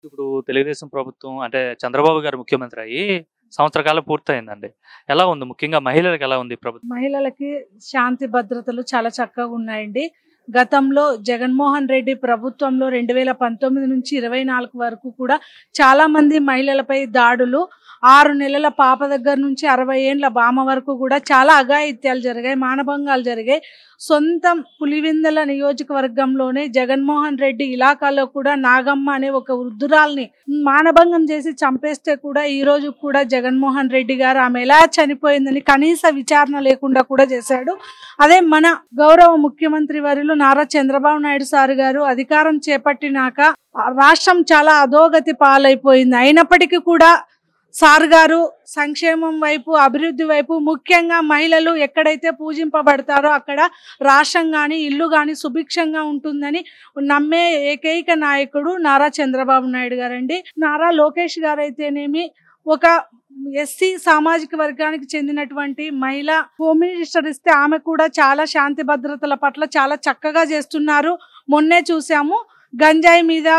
ఇప్పుడు తెలుగుదేశం ప్రభుత్వం అంటే చంద్రబాబు గారు ముఖ్యమంత్రి అయ్యి సంవత్సర కాలం పూర్తయిందండి. ఎలా ఉంది? ముఖ్యంగా మహిళలకు ఎలా ఉంది ఈ ప్రభుత్వం? మహిళలకి శాంతి భద్రతలు చాలా చక్కగా ఉన్నాయండి. గతంలో జగన్మోహన్ రెడ్డి ప్రభుత్వంలో 2019 నుంచి 24 వరకు కూడా చాలా మంది మహిళలపై దాడులు, 6 నెలల పాప దగ్గర నుంచి 60 ఏండ్ల బామ వరకు కూడా చాలా అఘాయిత్యాలు జరిగాయి, మానభంగాలు జరిగాయి. సొంతం పులివెందుల నియోజకవర్గంలోనే జగన్మోహన్ రెడ్డి ఇలాకాలో కూడా నాగమ్మ అనే ఒక వృద్ధురాల్ని మానభంగం చేసి చంపేస్తే కూడా ఈ రోజు కూడా జగన్మోహన్ రెడ్డి గారు ఆమె ఎలా చనిపోయిందని కనీస విచారణ లేకుండా కూడా చేశాడు. అదే మన గౌరవ ముఖ్యమంత్రి వర్యులు నారా చంద్రబాబు నాయుడు సార్ గారు అధికారం చేపట్టినాక రాష్ట్రం చాలా అధోగతి పాలైపోయింది. అయినప్పటికీ కూడా సార్ గారు సంక్షేమం వైపు, అభివృద్ధి వైపు, ముఖ్యంగా మహిళలు ఎక్కడైతే పూజింపబడతారో అక్కడ రాష్ట్రం కానీ ఇల్లు కానీ సుభిక్షంగా ఉంటుందని నమ్మే ఏకైక నాయకుడు నారా చంద్రబాబు నాయుడు గారండి. నారా లోకేష్ గారు అయితేనేమి ఒక ఎస్సీ సామాజిక వర్గానికి చెందినటువంటి మహిళ హోమ్ మినిస్టర్ ఇస్తే ఆమె కూడా చాలా శాంతి భద్రతల పట్ల చాలా చక్కగా చేస్తున్నారు. మొన్నే చూసాము గంజాయి మీద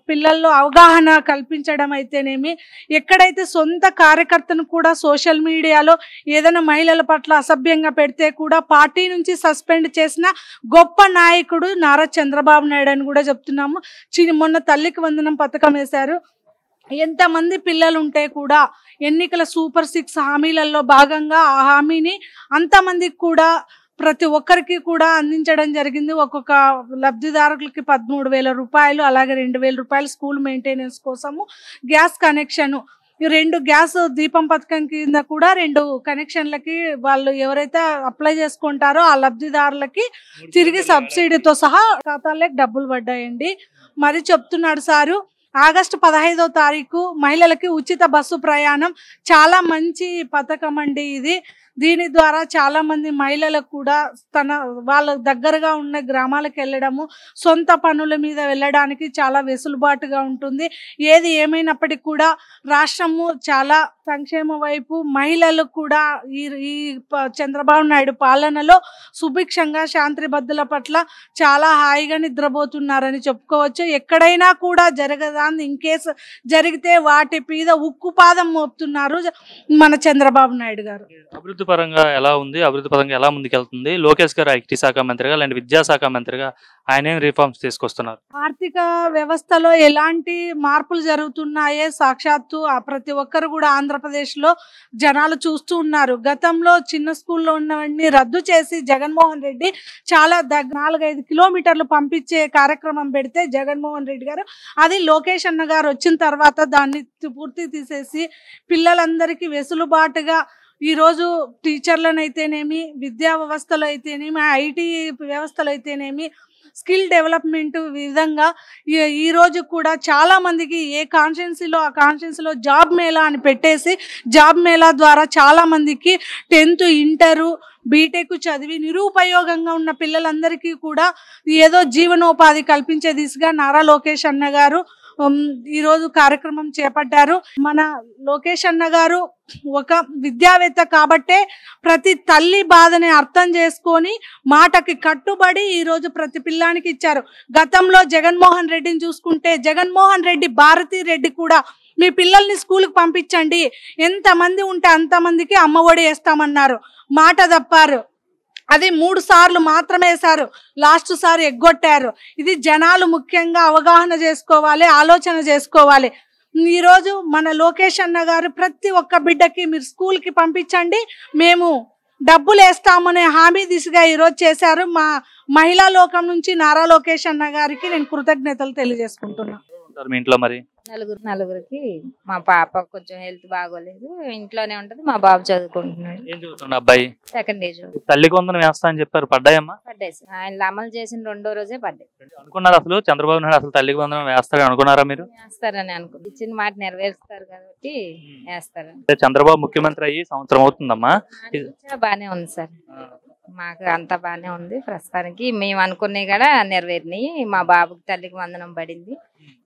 పిల్లల్లో అవగాహన కల్పించడం అయితేనేమి, ఎక్కడైతే సొంత కార్యకర్తను కూడా సోషల్ మీడియాలో ఏదైనా మహిళల పట్ల అసభ్యంగా పెడితే కూడా పార్టీ నుంచి సస్పెండ్ చేసిన గొప్ప నాయకుడు నారా చంద్రబాబు నాయుడు అని కూడా చెప్తున్నాము. మొన్న తల్లికి వందనం పథకం వేశారు. ఎంతమంది పిల్లలు ఉంటే కూడా ఎన్నికల సూపర్ 6 హామీలలో భాగంగా ఆ హామీని అంతమందికి కూడా ప్రతి ఒక్కరికి కూడా అందించడం జరిగింది. ఒక్కొక్క లబ్ధిదారులకి 13,000 రూపాయలు, అలాగే 2,000 రూపాయలు స్కూల్ మెయింటెనెన్స్ కోసము, గ్యాస్ కనెక్షన్, 2 గ్యాస్ దీపం పథకం కింద కూడా 2 కనెక్షన్లకి వాళ్ళు ఎవరైతే అప్లై చేసుకుంటారో ఆ లబ్ధిదారులకి తిరిగి సబ్సిడీతో సహా ఖాతాలకు డబ్బులు పడ్డాయండి. మరి చెప్తున్నాడు సారు, ఆగస్టు 15వ తారీఖు మహిళలకి ఉచిత బస్సు ప్రయాణం చాలా మంచి పథకం అండి ఇది. దీని ద్వారా చాలా మంది మహిళలకు కూడా వాళ్ళ దగ్గరగా ఉన్న గ్రామాలకు వెళ్ళడము, సొంత పనుల మీద వెళ్ళడానికి చాలా వెసులుబాటుగా ఉంటుంది. ఏది ఏమైనప్పటికీ కూడా రాష్ట్రము చాలా సంక్షేమ వైపు, మహిళలు కూడా ఈ చంద్రబాబు నాయుడు పాలనలో సుభిక్షంగా శాంతి భద్రతల పట్ల చాలా హాయిగా నిద్రపోతున్నారని చెప్పుకోవచ్చు. ఎక్కడైనా కూడా జరగదాన్ని ఇంకేస్ జరిగితే వాటి మీద ఉక్కుపాదం మోపుతున్నారు మన చంద్రబాబు నాయుడు గారు. అభివృద్ధి పరంగా ఎలా ఉంది? అభివృద్ధి పరంగా ఎలా ముందుకెళ్తుంది? లోకేష్ గారు ఐటీ శాఖ మంత్రిగా, అలాంటి విద్యాశాఖ మంత్రిగా ఆయన ఏం రిఫార్మ్స్ తీసుకొస్తున్నారు? ఆర్థిక వ్యవస్థలో ఎలాంటి మార్పులు జరుగుతున్నాయే సాక్షాత్తు ప్రతి ఒక్కరు కూడా ఆంధ్రప్రదేశ్లో జనాలు చూస్తూ ఉన్నారు. గతంలో చిన్న స్కూల్లో ఉన్నవన్నీ రద్దు చేసి జగన్మోహన్ రెడ్డి చాలా 4-5 కిలోమీటర్లు పంపించే కార్యక్రమం పెడితే జగన్మోహన్ రెడ్డి గారు అది లోకేష్ అన్న గారు వచ్చిన తర్వాత దాన్ని పూర్తి తీసేసి పిల్లలందరికీ వెసులుబాటుగా ఈరోజు టీచర్లను అయితేనేమి, విద్యా వ్యవస్థలో అయితేనేమి, ఐటీ వ్యవస్థలో అయితేనేమి, స్కిల్ డెవలప్మెంట్ విధంగా ఈరోజు కూడా చాలా మందికి ఏ కాన్స్టిట్యున్సీలో ఆ కాన్స్టిట్యున్సీలో జాబ్ మేళా అని పెట్టేసి జాబ్ మేళా ద్వారా చాలా మందికి 10th ఇంటరు బీటెక్ చదివి నిరుపయోగంగా ఉన్న పిల్లలందరికీ కూడా ఏదో జీవనోపాధి కల్పించే దిశగా నారా లోకేష్ అన్న గారు ఈరోజు కార్యక్రమం చేపట్టారు. మన లోకేష్ అన్న గారు ఒక విద్యావేత్త కాబట్టే ప్రతి తల్లి బాధని అర్థం చేసుకొని మాటకి కట్టుబడి ఈరోజు ప్రతి పిల్లానికి ఇచ్చారు. గతంలో జగన్మోహన్ రెడ్డిని చూసుకుంటే జగన్మోహన్ రెడ్డి, భారతీ రెడ్డి కూడా మీ పిల్లల్ని స్కూల్కి పంపించండి, ఎంతమంది ఉంటే అంతమందికి అమ్మఒడి వేస్తామన్నారు, మాట తప్పారు. అది 3 సార్లు మాత్రమే వేశారు, లాస్ట్ సారి ఎగ్గొట్టారు. ఇది జనాలు ముఖ్యంగా అవగాహన చేసుకోవాలి, ఆలోచన చేసుకోవాలి. ఈరోజు మన లోకేష్ అన్న గారు ప్రతి ఒక్క బిడ్డకి మీరు స్కూల్కి పంపించండి, మేము డబ్బులు వేస్తామనే హామీ దిశగా ఈరోజు చేశారు. మా మహిళా లోకం నుంచి నారా లోకేష్ అన్న గారికి నేను కృతజ్ఞతలు తెలియజేసుకుంటున్నాను. మీ ఇంట్లో మరి నలుగురికి మా పాప కొంచెం హెల్త్ బాగోలేదు, ఇంట్లోనే ఉంటది. మా బాబు చదువుకుంటున్నాడు. ఏం చదువుతున్నా అబ్బాయి? 2nd year. తల్లికి వందనం వేస్తా అని చెప్పారు, పడ్డాయమ్మా? పడ్డాయి సార్, ఆయన అమలు చేసిన 2వ రోజే పడ్డాయి. అనుకున్నారు అసలు చంద్రబాబు నాయుడు అసలు తల్లికి వందనం వేస్తారని అనుకున్నారా మీరు? వేస్తారని అనుకుంది, ఇచ్చిన మాట నెరవేరుస్తారు కాబట్టి వేస్తారని. చంద్రబాబు ముఖ్యమంత్రి అయ్యి సంవత్సరం అవుతుందమ్మా, బానే ఉంది సార్, మాకు అంతా బానే ఉంది ప్రస్తుతానికి. మేము అనుకున్నవి కూడా నెరవేరినాయి. మా బాబుకి తల్లికి వందనం పడింది.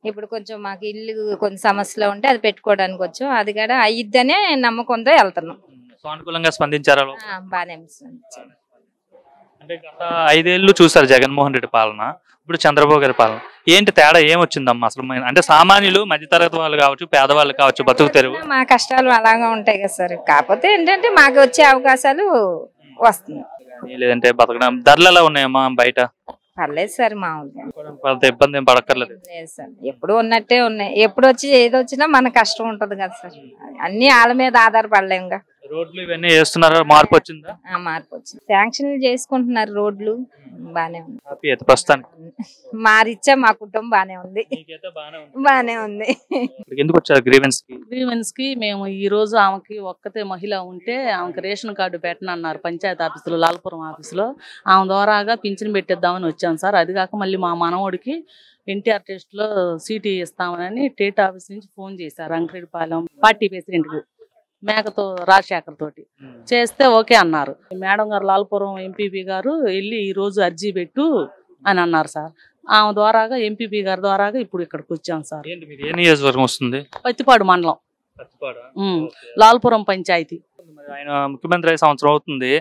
ఇప్పుడు కొంచెం మాకు ఇల్లు కొన్ని సమస్యలు ఉంటే అది పెట్టుకోవడానికి వచ్చాం, అది కూడా అయ్యిద్దనే నమ్మకంతో వెళ్తున్నాం. సానుకూలంగా స్పందించారా? బానే స్పందించారు. అంటే గత 5 ఏళ్ళు చూసారు జగన్మోహన్ రెడ్డి పాలన, ఇప్పుడు చంద్రబాబు గారి పాలన ఏంటి తేడా ఏమొచ్చిందమ్మా అసలు? అంటే సామాన్యులు, మధ్యతరగతి వాళ్ళు కావచ్చు, పేదవాళ్ళు కావచ్చు, బతుకు తెరువు. మా కష్టాలు అలాగా ఉంటాయి కదా సార్. కాకపోతే ఏంటంటే మాకు వచ్చే అవకాశాలు వస్తున్నాయి. లేదంటే బతకడం ధరలు ఎలా ఉన్నాయమ్మా బయట? పర్లేదు సార్, మామూలుగా కొంత ఇబ్బంది ఏం పడక్కర్లేదు. లేదు సార్, ఎప్పుడు ఉన్నట్టే ఉన్నాయి. ఎప్పుడు వచ్చి ఏది వచ్చినా మనకు కష్టం ఉంటది కదా సార్. అన్ని వాళ్ళ మీద ఆధారపడలేముగా. రోడ్లు ఇవన్నీ వేస్తున్నారా? మార్పు వచ్చిందా? మార్పు వచ్చింది. శాంక్షన్లు చేసుకుంటున్నారు రోడ్లు, బానే ఉంది. హ్యాపీ అయితే ప్రస్తుతానికి మారిచ్చా మా కుటుంబం బానే ఉంది, బానే ఉంది. ఎందుకు వచ్చారు గ్రీవెన్స్ కి? గ్రీవెన్స్ కి మేము ఈ రోజు ఆమెకి ఒక్కతే మహిళ ఉంటే ఆమెకి రేషన్ కార్డు పెట్టనన్నారు పంచాయతీ ఆఫీసులో, లాల్పురం ఆఫీసులో. ఆమె ద్వారాగా పింఛన్ పెట్టిద్దామని వచ్చాం సార్. అది కాక మళ్ళీ మా మనవడికి ఎన్టీఆర్ టెస్ట్ లో సీటీ ఇస్తామని టేట్ ఆఫీస్ నుంచి ఫోన్ చేశారు. అంకరెడ్డిపాలెం పార్టీ ప్రెసిడెంట్ కి, మేకతో రాజశేఖర్ తోటి చేస్తే ఓకే అన్నారు. మేడం గారు లాల్పురం ఎంపీపీ గారు వెళ్ళి ఈ రోజు అర్జీ పెట్టు అని అన్నారు సార్. ఆమె ద్వారాగా ఎంపీపీ గారి ద్వారాగా ఇప్పుడు ఇక్కడికి వచ్చాం సార్. ఏ నియోజకవర్గం వస్తుంది? పత్తిపాడు మండలం, లాల్పురం పంచాయతీ. ఆయన ముఖ్యమంత్రి అయ్యే సంవత్సరం అవుతుంది,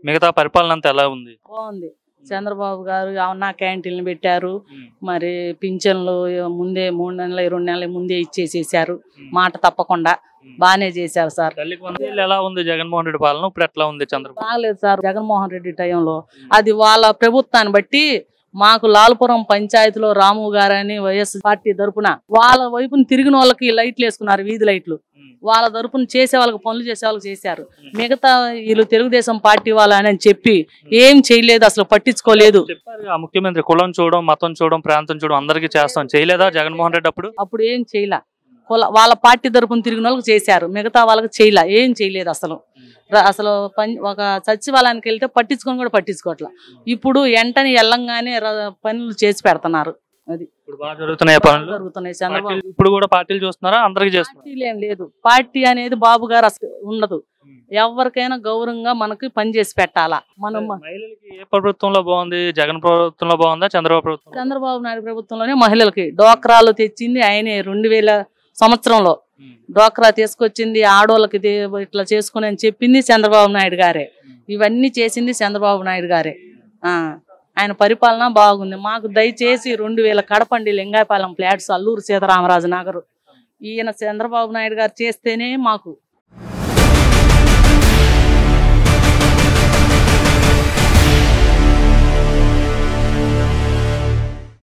మిగతా పరిపాలన అంతా ఎలా ఉంది? బాగుంది. చంద్రబాబు గారు ఏమన్నా క్యాంటీన్లు పెట్టారు, మరి పింఛన్లు ముందే 3 నెలలు 2 నెలల ముందే ఇచ్చేసేసారు, మాట తప్పకుండా బానే చేశారు సార్. ఎలా ఉంది జగన్మోహన్ రెడ్డి పాలన? ఇప్పుడు ఎట్లా ఉంది చంద్రబాబు? బాగలేదు సార్. జగన్మోహన్ రెడ్డి టైంలో అది వాళ్ళ ప్రభుత్వాన్ని బట్టి మాకు లాల్పురం పంచాయతీలో రాము గారని వైఎస్ పార్టీ తరపున వాళ్ళ వైపున తిరిగిన వాళ్ళకి లైట్లు వేసుకున్నారు, వీధి లైట్లు. వాళ్ళ తరపున చేసే వాళ్ళకి పనులు చేసే వాళ్ళకి చేశారు. మిగతా వీళ్ళు తెలుగుదేశం పార్టీ వాళ్ళని చెప్పి ఏం చేయలేదు, అసలు పట్టించుకోలేదు. ముఖ్యమంత్రి కులం చూడడం, మతం చూడడం, ప్రాంతం చూడడం అందరికీ చేస్తాం చేయలేదా జగన్మోహన్ రెడ్డి? అప్పుడు ఏం చేయలే. వాళ్ళ పార్టీ తరపున తిరిగిన వాళ్ళకి చేశారు, మిగతా వాళ్ళకి చేయలే, ఏం చేయలేదు అసలు. అసలు ఒక సచివాలయానికి వెళ్తే పట్టించుకొని కూడా పట్టించుకోవట్లా. ఇప్పుడు వెంటనే వెళ్ళంగానే పనులు చేసి పెడుతున్నారు. అది జరుగుతున్నాయి చంద్రబాబు. ఇప్పుడు కూడా పార్టీలు చూస్తున్నారా? అందరికి చేస్తున్నారు. ఏం లేదు, పార్టీ అనేది బాబు గారు అసలు ఉండదు. ఎవరికైనా గౌరవంగా మనకి పని చేసి పెట్టాలా. మనం ఏ ప్రభుత్వంలో బాగుంది? జగన్ ప్రభుత్వంలో బాగుందా చంద్రబాబు ప్రభుత్వం? చంద్రబాబు నాయుడు ప్రభుత్వంలోనే మహిళలకి డోక్రాలు తెచ్చింది ఆయనే. 2000 సంవత్సరంలో డోక్రా తీసుకొచ్చింది, ఆడోళ్ళకి ఇట్లా చేసుకుని అని చెప్పింది చంద్రబాబు నాయుడు గారే. ఇవన్నీ చేసింది చంద్రబాబు నాయుడు గారే. ఆయన పరిపాలన బాగుంది. మాకు దయచేసి 2000 కడపండి లింగాయపాలెం ఫ్లాట్స్, అల్లూరు సీతారామరాజు నగరు ఈయన చంద్రబాబు నాయుడు గారు చేస్తేనే మాకు